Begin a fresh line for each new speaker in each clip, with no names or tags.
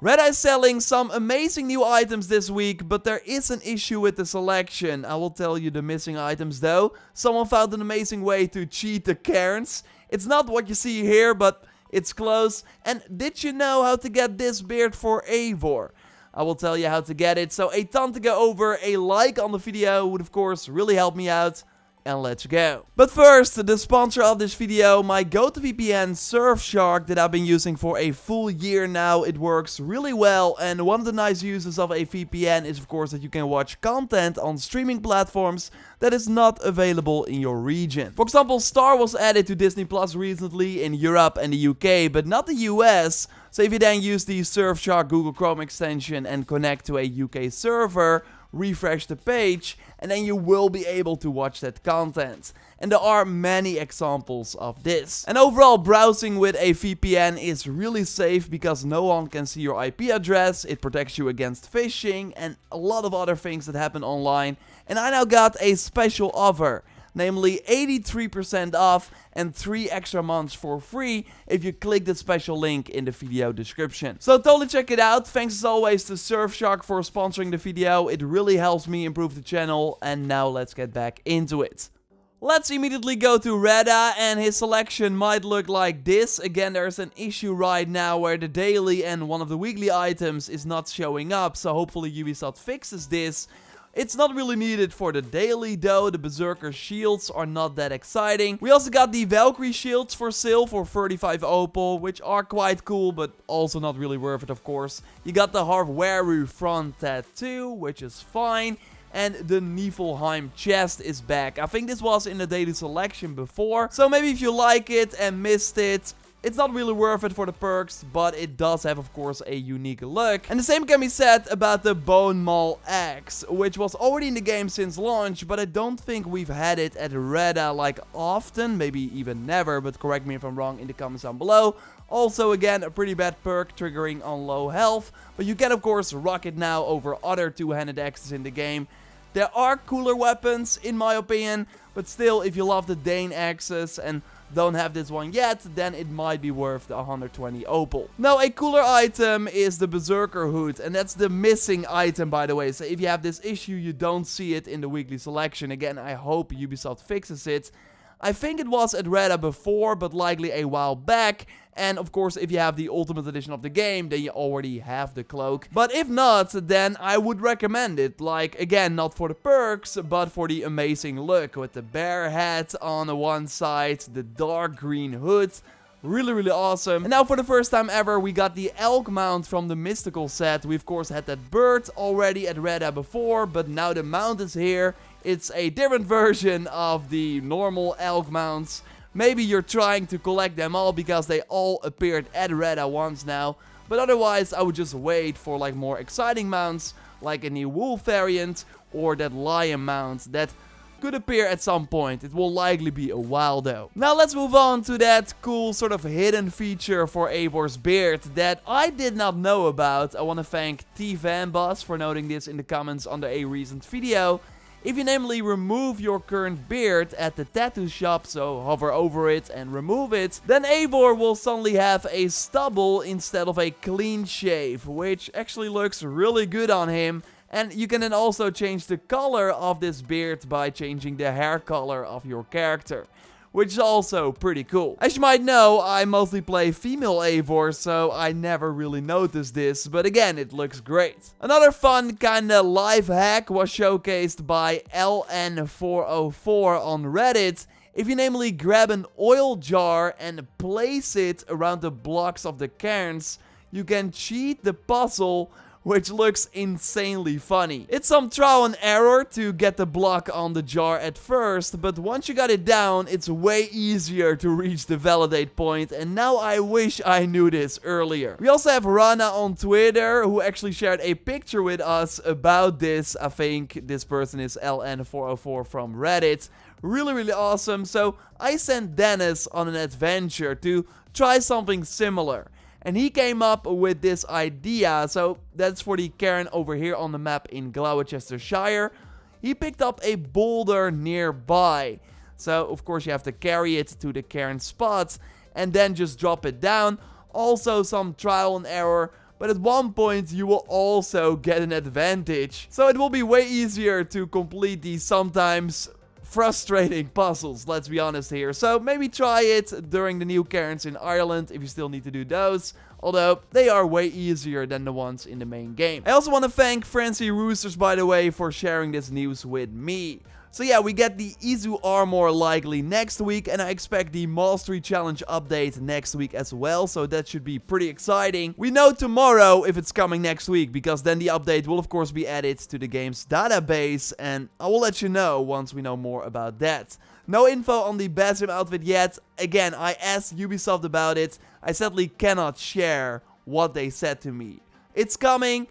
Redda is selling some amazing new items this week, but there is an issue with the selection. I will tell you the missing items though. Someone found an amazing way to cheat the cairns. It's not what you see here, but it's close. And did you know how to get this beard for Eivor? I will tell you how to get it, so a ton to go over. A like on the video would of course really help me out. And let's go. But first, the sponsor of this video, my go-to VPN Surfshark that I've been using for a full year now. It works really well, and one of the nice uses of a VPN is of course that you can watch content on streaming platforms that is not available in your region. For example, Star was added to Disney Plus recently in Europe and the UK, but not the US. So if you then use the Surfshark Google Chrome extension and connect to a UK server, refresh the page, and then you will be able to watch that content. And there are many examples of this. And overall, browsing with a VPN is really safe because no one can see your IP address, it protects you against phishing, and a lot of other things that happen online. And I now got a special offer, namely 83% off and 3 extra months for free if you click the special link in the video description. So totally check it out. Thanks as always to Surfshark for sponsoring the video. It really helps me improve the channel. And now let's get back into it. Let's immediately go to Redda, and his selection might look like this. Again, there's an issue right now where the daily and one of the weekly items is not showing up. So hopefully Ubisoft fixes this. It's not really needed for the daily though. The Berserker shields are not that exciting. We also got the Valkyrie shields for sale for 35 opal, which are quite cool, but also not really worth it of course. You got the Harveru front tattoo, which is fine. And the Niflheim chest is back. I think this was in the daily selection before. So maybe if you like it and missed it, it's not really worth it for the perks, but it does have, of course, a unique look. And the same can be said about the Bone Maul axe, which was already in the game since launch, but I don't think we've had it at Redda like often, maybe even never, but correct me if I'm wrong in the comments down below. Also, again, a pretty bad perk triggering on low health, but you can, of course, rock it now over other two-handed axes in the game. There are cooler weapons, in my opinion, but still, if you love the Dane axes and don't have this one yet, then it might be worth the 120 opal. Now, a cooler item is the Berserker hood, and that's the missing item, by the way. So if you have this issue, you don't see it in the weekly selection. Again, I hope Ubisoft fixes it. I think it was at Redda before, but likely a while back. And of course, if you have the Ultimate Edition of the game, then you already have the cloak. But if not, then I would recommend it. Like, again, not for the perks, but for the amazing look. With the bear hat on the one side, the dark green hood. Really, really awesome. And now for the first time ever, we got the Elk Mount from the Mystical set. We, of course, had that bird already at Redda before, but now the mount is here. It's a different version of the normal Elk Mounts. Maybe you're trying to collect them all because they all appeared at Redda once now. But otherwise, I would just wait for like more exciting mounts, like a new wolf variant or that lion mount that could appear at some point. It will likely be a while though. Now let's move on to that cool sort of hidden feature for Eivor's beard that I did not know about. I want to thank T Vanbus for noting this in the comments under a recent video. If you namely remove your current beard at the tattoo shop, so hover over it and remove it, then Eivor will suddenly have a stubble instead of a clean shave, which actually looks really good on him. And you can then also change the color of this beard by changing the hair color of your character, which is also pretty cool. As you might know, I mostly play female Eivor, so I never really noticed this, but again, it looks great. Another fun kinda life hack was showcased by LN404 on Reddit. If you namely grab an oil jar and place it around the blocks of the cairns, you can cheat the puzzle, which looks insanely funny. It's some trial and error to get the block on the jar at first, but once you got it down, it's way easier to reach the validate point, and now I wish I knew this earlier. We also have Rana on Twitter, who actually shared a picture with us about this. I think this person is LN404 from Reddit. Really, really awesome. So I sent Dennis on an adventure to try something similar. And he came up with this idea. So that's for the cairn over here on the map in Gloucestershire. He picked up a boulder nearby. So of course you have to carry it to the cairn spot and then just drop it down. Also some trial and error. but at one point you will also get an advantage. So it will be way easier to complete these sometimes frustrating puzzles, let's be honest here. So maybe try it during the new cairns in Ireland if you still need to do those. Although, they are way easier than the ones in the main game. I also want to thank Francie Roosters, by the way, for sharing this news with me. So yeah, we get the Izu armor likely next week, and I expect the Mastery Challenge update next week as well, so that should be pretty exciting. We know tomorrow if it's coming next week, because then the update will of course be added to the game's database, and I will let you know once we know more about that. No info on the Basim outfit yet. Again, I asked Ubisoft about it. I sadly cannot share what they said to me. It's coming,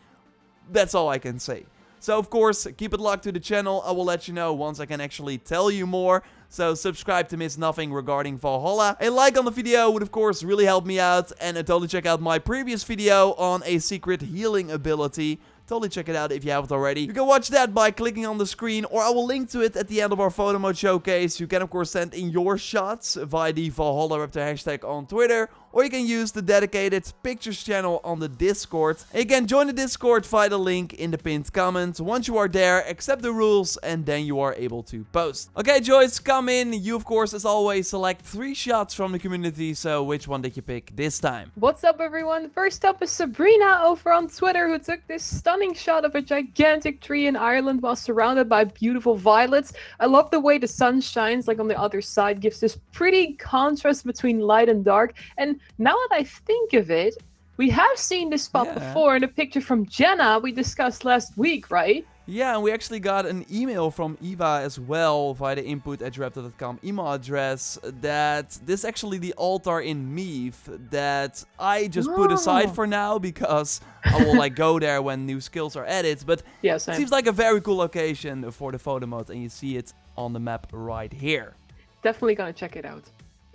that's all I can say. So of course, keep it locked to the channel. I will let you know once I can actually tell you more. So subscribe to miss nothing regarding Valhalla. A like on the video would of course really help me out. And totally check out my previous video on a secret healing ability. Totally check it out if you haven't already. You can watch that by clicking on the screen, or I will link to it at the end of our photo mode showcase. You can of course send in your shots via the JorRaptor hashtag on Twitter, or you can use the dedicated pictures channel on the Discord. And you can join the Discord via the link in the pinned comment. Once you are there, accept the rules, and then you are able to post. Okay, Joyce, come in. You, of course, as always, select 3 shots from the community. So which one did you pick this time?
What's up, everyone? First up is Sabrina over on Twitter, who took this stunning shot of a gigantic tree in Ireland while surrounded by beautiful violets. I love the way the sun shines, like on the other side, gives this pretty contrast between light and dark. And now that I think of it, we have seen this spot before in a picture from Jenna we discussed last week, right?
Yeah, and we actually got an email from Eva as well via the input@joraptor.com email address that this is actually the altar in Meath that I just put aside for now because I will like go there when new skills are added. But
yeah,
it seems like a very cool location for the photo mode, and you see it on the map right here.
Definitely gonna check it out.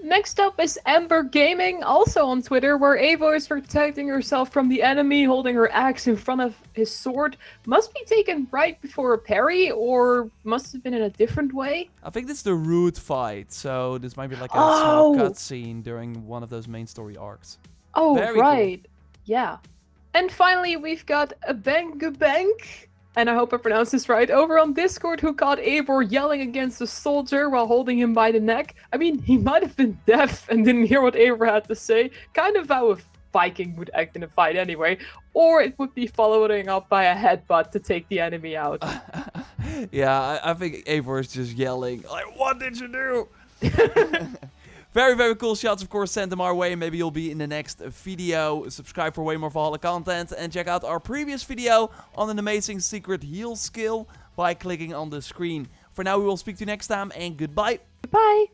Next up is Ember Gaming, also on Twitter, where Evo is protecting herself from the enemy, holding her axe in front of his sword. Must be taken right before a parry, or must have been in a different way.
I think this is the root fight, so this might be like a small cutscene during one of those main story arcs.
Oh,
very
right.
Cool.
Yeah. And finally, we've got a Bank, and I hope I pronounced this right, over on Discord, who caught Eivor yelling against a soldier while holding him by the neck. I mean, he might have been deaf and didn't hear what Eivor had to say. Kind of how a Viking would act in a fight anyway. Or it would be following up by a headbutt to take the enemy out.
Yeah, I think Eivor is just yelling, like, what did you do? Very, very cool shots, of course. Send them our way. Maybe you'll be in the next video. Subscribe for way more Valhalla content. And check out our previous video on an amazing secret heal skill by clicking on the screen. For now, we will speak to you next time, and goodbye.
Bye.